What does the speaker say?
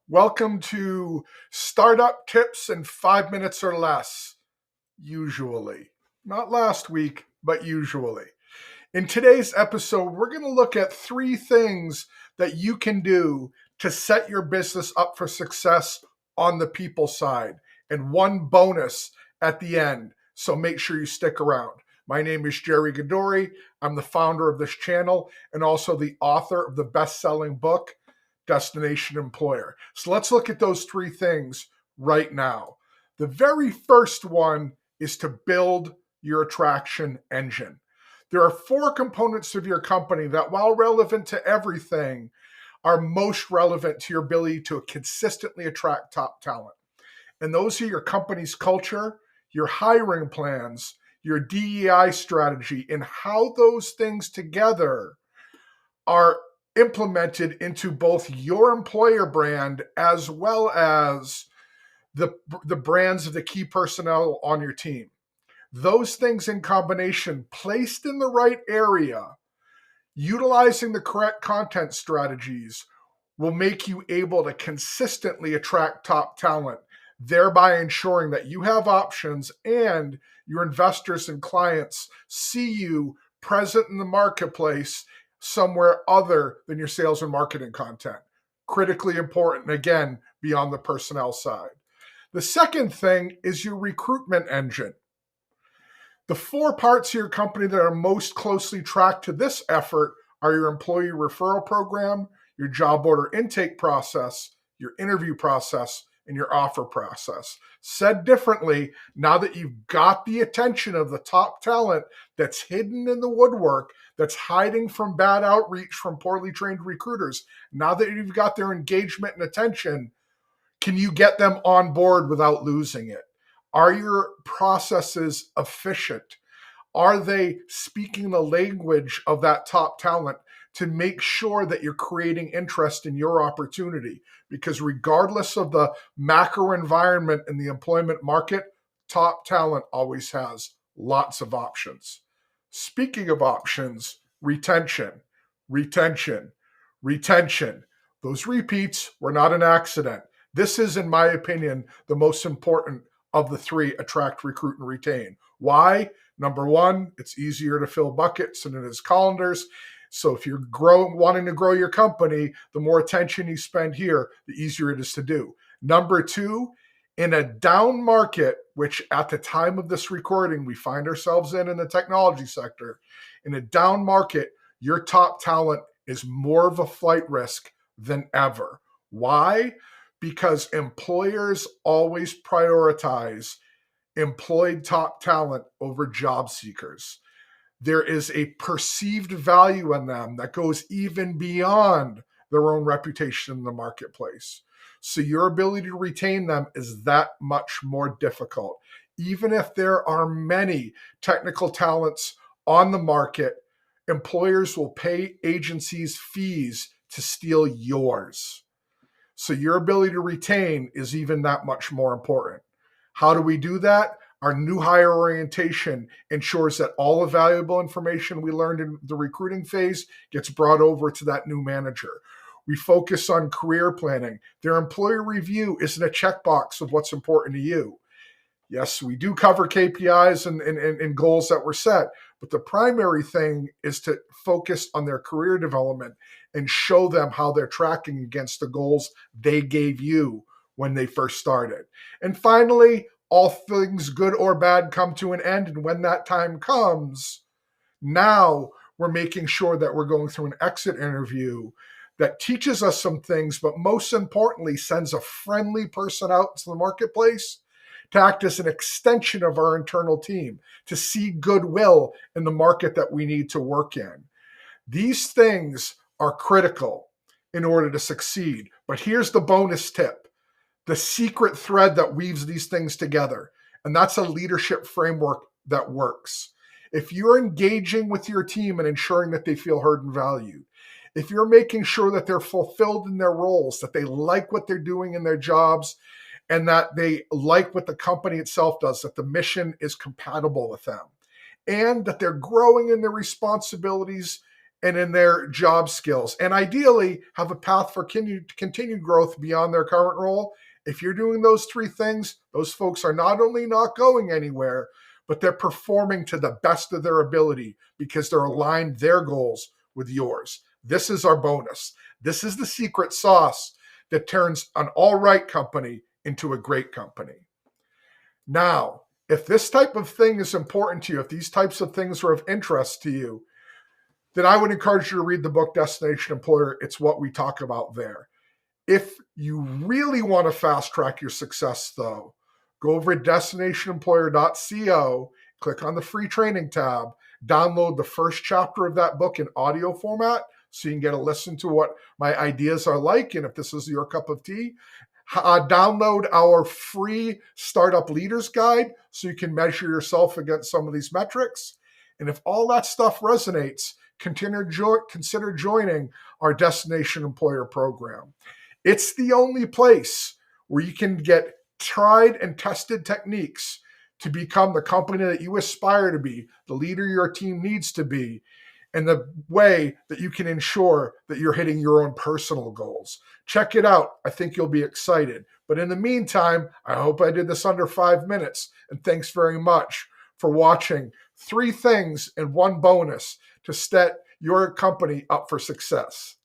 Welcome to Startup Tips in 5 minutes or less, usually. Not last week, but usually. In today's episode, we're going to look at 3 things that you can do to set your business up for success on the people side, and one bonus at the end. So make sure you stick around. My name is Jerry Gadori. I'm the founder of this channel and also the author of the best-selling book, Destination Employer. So let's look at those 3 things right now. The very first one is to build your attraction engine. There are 4 components of your company that, while relevant to everything, are most relevant to your ability to consistently attract top talent. And those are your company's culture, your hiring plans, your DEI strategy, and how those things together are implemented into both your employer brand as well as the brands of the key personnel on your team. Those things in combination, placed in the right area, utilizing the correct content strategies, will make you able to consistently attract top talent, thereby ensuring that you have options and your investors and clients see you present in the marketplace somewhere other than your sales and marketing content. Critically important, again, beyond the personnel side. The second thing is your recruitment engine. The 4 parts of your company that are most closely tracked to this effort are your employee referral program, your job order intake process, your interview process, and your offer process. Said differently, now that you've got the attention of the top talent that's hidden in the woodwork, that's hiding from bad outreach from poorly trained recruiters, now that you've got their engagement and attention, can you get them on board without losing it? Are your processes efficient? Are they speaking the language of that top talent to make sure that you're creating interest in your opportunity? Because regardless of the macro environment in the employment market, top talent always has lots of options. Speaking of options, retention, retention, retention. Those repeats were not an accident. This is, in my opinion, the most important of the 3: attract, recruit, and retain. Why? Number 1, it's easier to fill buckets than it is colanders. So if you're wanting to grow your company, the more attention you spend here, the easier it is to do. Number 2, in a down market, which at the time of this recording, we find ourselves in the technology sector, in a down market, your top talent is more of a flight risk than ever. Why? Because employers always prioritize employed top talent over job seekers. There is a perceived value in them that goes even beyond their own reputation in the marketplace. So your ability to retain them is that much more difficult. Even if there are many technical talents on the market, employers will pay agencies fees to steal yours. So your ability to retain is even that much more important. How do we do that? Our new hire orientation ensures that all the valuable information we learned in the recruiting phase gets brought over to that new manager. We focus on career planning. Their employer review isn't a checkbox of what's important to you. Yes, we do cover KPIs and goals that were set, but the primary thing is to focus on their career development and show them how they're tracking against the goals they gave you when they first started. And finally, all things good or bad come to an end. And when that time comes, now we're making sure that we're going through an exit interview that teaches us some things, but most importantly, sends a friendly person out to the marketplace to act as an extension of our internal team, to see goodwill in the market that we need to work in. These things are critical in order to succeed. But here's the bonus tip, the secret thread that weaves these things together, and that's a leadership framework that works. If you're engaging with your team and ensuring that they feel heard and valued, if you're making sure that they're fulfilled in their roles, that they like what they're doing in their jobs, and that they like what the company itself does, that the mission is compatible with them, and that they're growing in their responsibilities and in their job skills, and ideally have a path for continued growth beyond their current role. If you're doing those three things, those folks are not only not going anywhere, but they're performing to the best of their ability because they're aligned their goals with yours. This is our bonus. This is the secret sauce that turns an all right company into a great company. Now, if this type of thing is important to you, if these types of things are of interest to you, then I would encourage you to read the book Destination Employer. It's what we talk about there. If you really want to fast track your success, though, go over to destinationemployer.co, click on the free training tab, download the first chapter of that book in audio format so you can get a listen to what my ideas are like, and if this is your cup of tea. Download our free Startup Leaders Guide so you can measure yourself against some of these metrics. And if all that stuff resonates, consider joining our Destination Employer program. It's the only place where you can get tried and tested techniques to become the company that you aspire to be, the leader your team needs to be, and the way that you can ensure that you're hitting your own personal goals. Check it out. I think you'll be excited. But in the meantime, I hope I did this under 5 minutes. And thanks very much for watching 3 things and 1 bonus to set your company up for success.